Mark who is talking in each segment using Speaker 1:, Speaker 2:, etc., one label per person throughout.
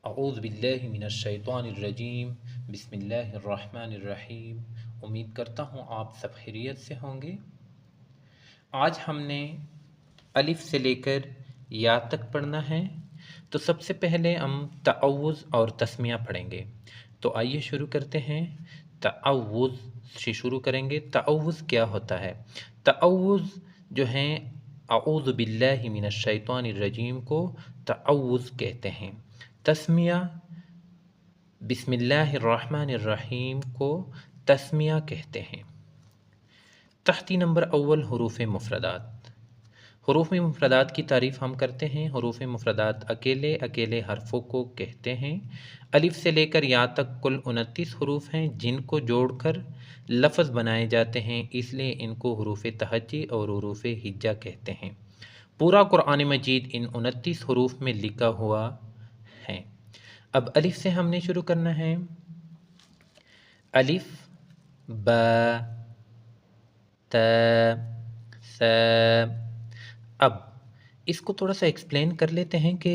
Speaker 1: اعوذ باللہ من الشیطان الرجیم بسم اللہ الرحمن الرحیم۔ امید کرتا ہوں آپ سب خیریت سے ہوں گے۔ آج ہم نے الف سے لے کر یا تک پڑھنا ہے، تو سب سے پہلے ہم تعوذ اور تسمیہ پڑھیں گے۔ تو آئیے شروع کرتے ہیں۔ تعوذ سے شروع کریں گے۔ تعوذ کیا ہوتا ہے؟ تعوذ جو ہیں اعوذ باللہ من الشیطان الرجیم کو تعوذ کہتے ہیں۔ تسمیہ بسم اللہ الرحمن الرحیم کو تسمیہ کہتے ہیں۔ تحتی نمبر اول حروف مفردات۔ حروف مفردات کی تعریف ہم کرتے ہیں۔ حروف مفردات اکیلے اکیلے حرفوں کو کہتے ہیں۔ الف سے لے کر یا تک کل 29 حروف ہیں جن کو جوڑ کر لفظ بنائے جاتے ہیں، اس لیے ان کو حروف تہجی اور حروف ہجا کہتے ہیں۔ پورا قرآن مجید ان 29 حروف میں لکھا ہوا ہے۔ اب الف سے ہم نے شروع کرنا ہے۔ الف با تا سا۔ اب اس کو تھوڑا سا ایکسپلین کر لیتے ہیں کہ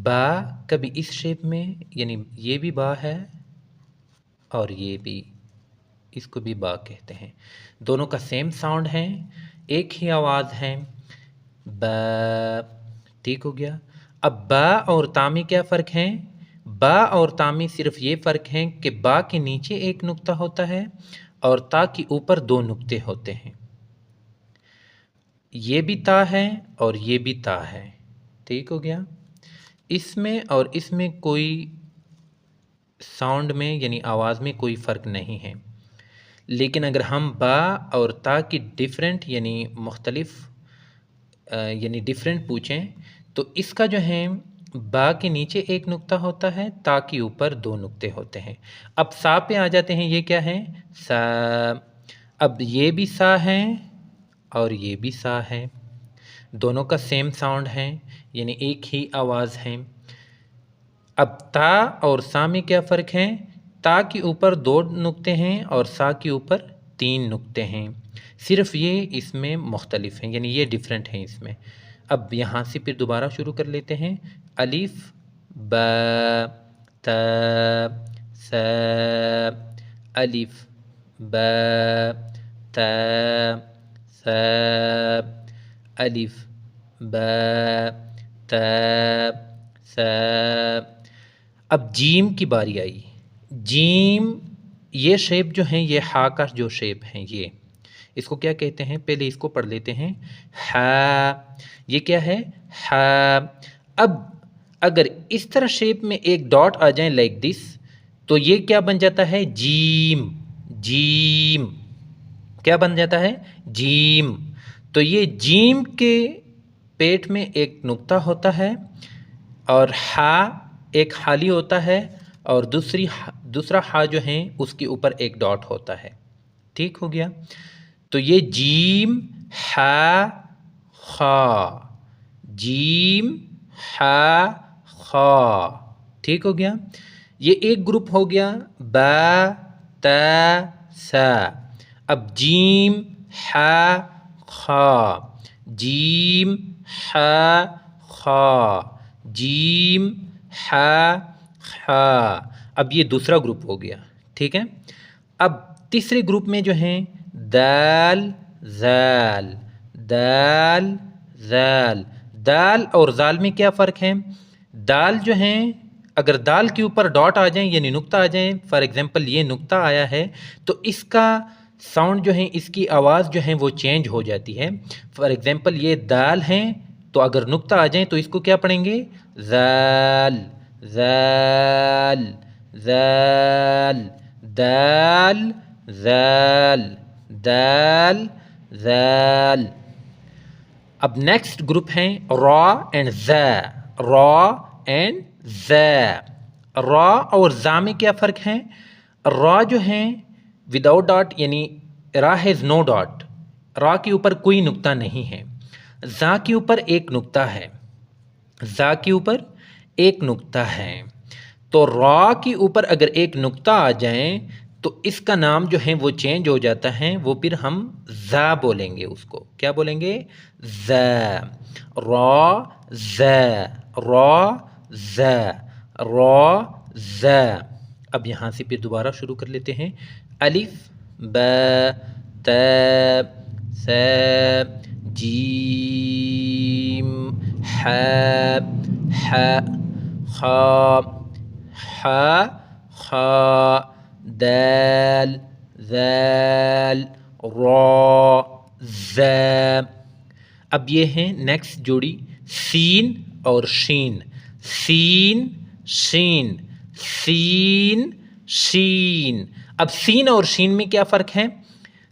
Speaker 1: با کبھی اس شیپ میں، یعنی یہ بھی با ہے اور یہ بھی، اس کو بھی با کہتے ہیں۔ دونوں کا سیم ساؤنڈ ہے، ایک ہی آواز ہے، با۔ ٹھیک ہو گیا۔ اب با اور تا میں کیا فرق ہے؟ با اور تا میں صرف یہ فرق ہے کہ با کے نیچے ایک نقطہ ہوتا ہے اور تا کے اوپر 2 نقطے ہوتے ہیں۔ یہ بھی تا ہے اور یہ بھی تا ہے۔ ٹھیک ہو گیا۔ اس میں اور اس میں کوئی ساؤنڈ میں یعنی آواز میں کوئی فرق نہیں ہے، لیکن اگر ہم با اور تا کی ڈیفرنٹ یعنی مختلف یعنی ڈیفرنٹ پوچھیں تو اس کا جو ہے با کے نیچے ایک نقطہ ہوتا ہے، تا کے اوپر 2 نقطے ہوتے ہیں۔ اب سا پہ آ جاتے ہیں۔ یہ کیا ہے؟ سا۔ اب یہ بھی سا ہے اور یہ بھی سا ہے، دونوں کا سیم ساؤنڈ ہے یعنی ایک ہی آواز ہے۔ اب تا اور سا میں کیا فرق ہے؟ تا کے اوپر 2 نقطے ہیں اور سا کے اوپر 3 نقطے ہیں، صرف یہ اس میں مختلف ہیں یعنی یہ ڈیفرنٹ ہیں اس میں۔ اب یہاں سے پھر دوبارہ شروع کر لیتے ہیں۔ الف با تا سا۔ الف با تا سا۔ الف با تا سا۔ اب جیم کی باری آئی۔ جیم یہ شیپ جو ہیں، یہ ہا کا جو شیپ ہیں، یہ اس کو کیا کہتے ہیں؟ پہلے اس کو پڑھ لیتے ہیں۔ ہا۔ یہ کیا ہے؟ ہا۔ اب اگر اس طرح شیپ میں ایک ڈاٹ آ جائیں لائک دس تو یہ کیا بن جاتا ہے؟ جیم۔ جیم کیا بن جاتا ہے؟ جیم۔ تو یہ جیم کے پیٹ میں ایک نقطہ ہوتا ہے اور ہا ایک خالی ہوتا ہے اور دوسرا ہا جو ہے اس کے اوپر ایک ڈاٹ ہوتا ہے۔ ٹھیک ہو گیا۔ تو یہ جیم ہا خا، جیم ہا خا۔ ٹھیک ہو گیا۔ یہ ایک گروپ ہو گیا با تا سا۔ اب جیم ہا خا، جیم ہا خا، جیم ہا خا۔ اب یہ دوسرا گروپ ہو گیا۔ ٹھیک ہے۔ اب تیسرے گروپ میں جو ہیں دال زال، دال زال۔ دال اور زال میں کیا فرق ہے؟ دال جو ہیں اگر دال کے اوپر ڈاٹ آ جائیں یعنی نقطہ آ جائیں، فار ایگزامپل یہ نقطہ آیا ہے تو اس کا ساؤنڈ جو ہے، اس کی آواز جو ہے وہ چینج ہو جاتی ہے۔ فار ایگزامپل یہ دال ہیں تو اگر نقطہ آ جائیں تو اس کو کیا پڑھیں گے؟ زال زال زال، دال زال، دال زال۔ اب نیکسٹ گروپ ہیں را اینڈ زا، را اینڈ زا۔ را اور زا میں کیا فرق ہے؟ را جو ہیں وداؤٹ ڈاٹ یعنی را ہیز نو ڈاٹ، را کے اوپر کوئی نقطہ نہیں ہے۔ زا کے اوپر ایک نقطہ ہے، زا کے اوپر ایک نقطہ ہے۔ تو را کے اوپر اگر ایک نقطہ آ جائیں تو اس کا نام جو ہے وہ چینج ہو جاتا ہے، وہ پھر ہم زا بولیں گے۔ اس کو کیا بولیں گے؟ زا۔ را زا، را زا، را ز. اب یہاں سے پھر دوبارہ شروع کر لیتے ہیں. الف ب ت ث جیم ح ح خ ح خ دال ذال را ز. اب یہ ہیں نیکسٹ جوڑی سین اور شین. سین شین سین شین. اب سین اور شین میں کیا فرق ہے؟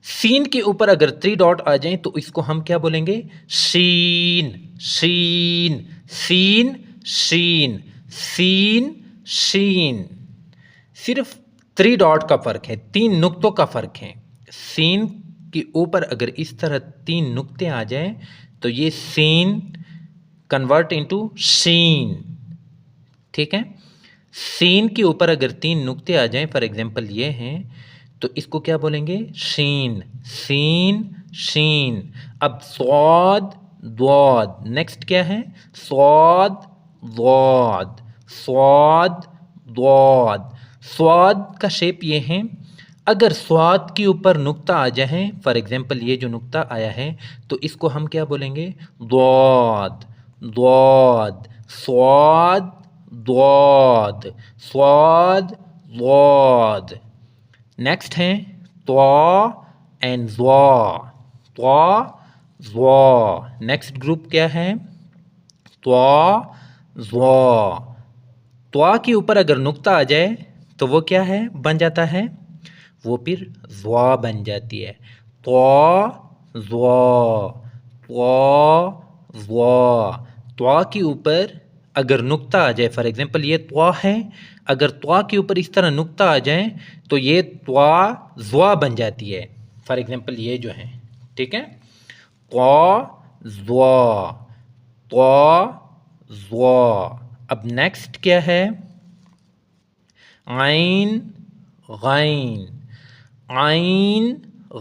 Speaker 1: سین کے اوپر اگر 3 ڈاٹ آ جائیں تو اس کو ہم کیا بولیں گے؟ شین شین سین شین سین شین. صرف 3 ڈاٹ کا فرق ہے، 3 نقطوں کا فرق ہے. سین کے اوپر اگر اس طرح 3 نقطے آ جائیں تو یہ سین کنورٹ انٹو شین. ٹھیک ہے. سین کے اوپر اگر 3 نقطے آ جائیں، فار ایگزامپل یہ ہیں، تو اس کو کیا بولیں گے؟ شین سین شین. اب صاد ضاد، نیکسٹ کیا ہے؟ صاد ضاد صاد ضاد. صاد کا شیپ یہ ہے، اگر صاد کے اوپر نقطہ آ جائیں، فار ایگزامپل یہ جو نقطہ آیا ہے تو اس کو ہم کیا بولیں گے؟ ضاد ضاد صاد ضاد صاد ضاد. نیکسٹ ہیں طا اینڈ ضا طا ضا. نیکسٹ گروپ کیا ہے؟ طا ضا. طا کے اوپر اگر نقطہ آ جائے تو وہ کیا ہے؟ بن جاتا ہے، وہ پھر ضا بن جاتی ہے. طا ضا طا ضا. طا کے اوپر اگر نقطہ آ جائے، فار ایگزامپل یہ طا ہے، اگر طا کے اوپر اس طرح نقطہ آ جائیں تو یہ طا ضا بن جاتی ہے. فار ایگزامپل یہ جو ہے، ٹھیک ہے، طا ضا طا ضا. اب نیکسٹ کیا ہے؟ عین غین عین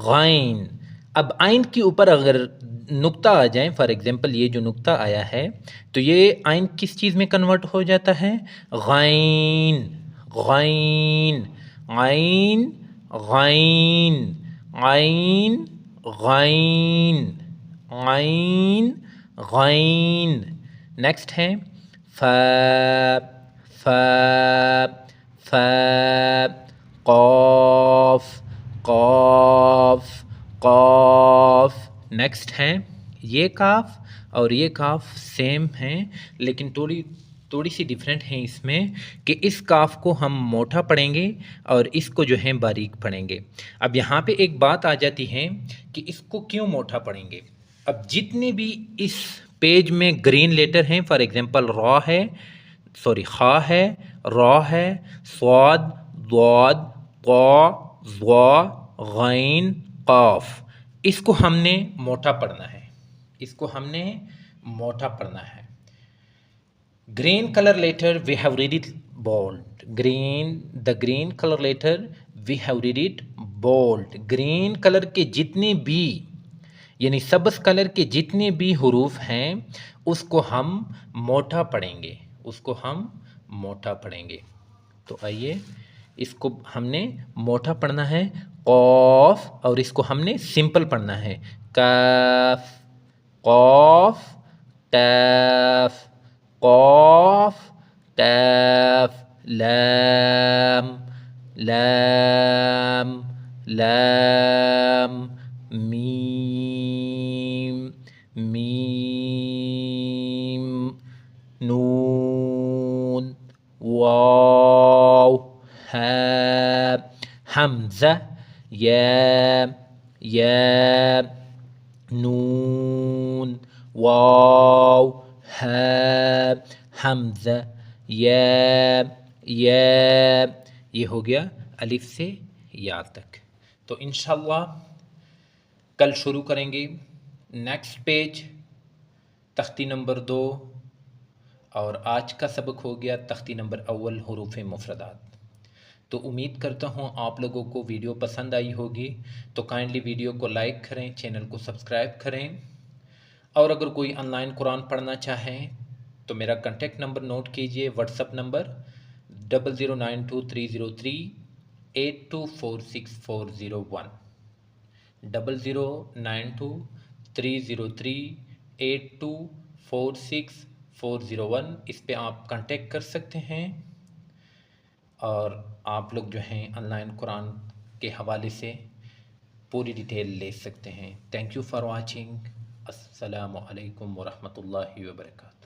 Speaker 1: غین. اب عین کے اوپر اگر نقطہ آ جائیں، فار ایگزامپل یہ جو نقطہ آیا ہے تو یہ عین کس چیز میں کنورٹ ہو جاتا ہے؟ غین غین عین غین عین غین عین غین. نیکسٹ ہے ف ف ف قاف قاف قاف. نیکسٹ ہے یہ کاف اور یہ کاف سیم ہیں، لیکن تھوڑی سی ڈفرینٹ ہیں اس میں کہ اس کاف کو ہم موٹا پڑھیں گے اور اس کو جو ہے باریک پڑھیں گے. اب یہاں پہ ایک بات آ جاتی ہے کہ اس کو کیوں موٹا پڑھیں گے؟ اب جتنے بھی اس پیج میں گرین لیٹر ہیں، فار ایگزامپل را ہے، سوری خا ہے، را ہے، صاد ضاد طا ضا غین قاف، اس کو ہم نے موٹا پڑھنا ہے، اس کو ہم نے موٹا پڑھنا ہے. green color letter we have read it bold. the green color letter we have read it bold. green color کے جتنے بھی یعنی سبز کلر کے جتنے بھی حروف ہیں اس کو ہم موٹا پڑھیں گے، اس کو ہم موٹا پڑھیں گے. تو آئیے اس کو ہم نے موٹا پڑھنا ہے قاف، اور اس کو ہم نے سمپل پڑھنا ہے کاف قاف کاف قاف کاف لام لام لام میم میم نون واو ہا حمزہ یا یا نون واو ہا حمزہ یا یا. یہ ہو گیا الف سے یا تک. تو انشاءاللہ کل شروع کریں گے نیکسٹ پیج تختی نمبر 2، اور آج کا سبق ہو گیا تختی نمبر اول حروف مفردات. تو امید کرتا ہوں آپ لوگوں کو ویڈیو پسند آئی ہوگی، تو کائنڈلی ویڈیو کو لائک کریں، چینل کو سبسکرائب کریں، اور اگر کوئی آن لائن قرآن پڑھنا چاہیں تو میرا کنٹیکٹ نمبر نوٹ کیجئے، واٹس اپ نمبر 00923038246401 00923038246401 اس پہ آپ کانٹیکٹ کر سکتے ہیں، اور آپ لوگ جو ہیں آن لائن قرآن کے حوالے سے پوری ڈیٹیل لے سکتے ہیں۔ Thank you for watching. السلام علیکم ورحمۃ اللہ وبرکاتہ۔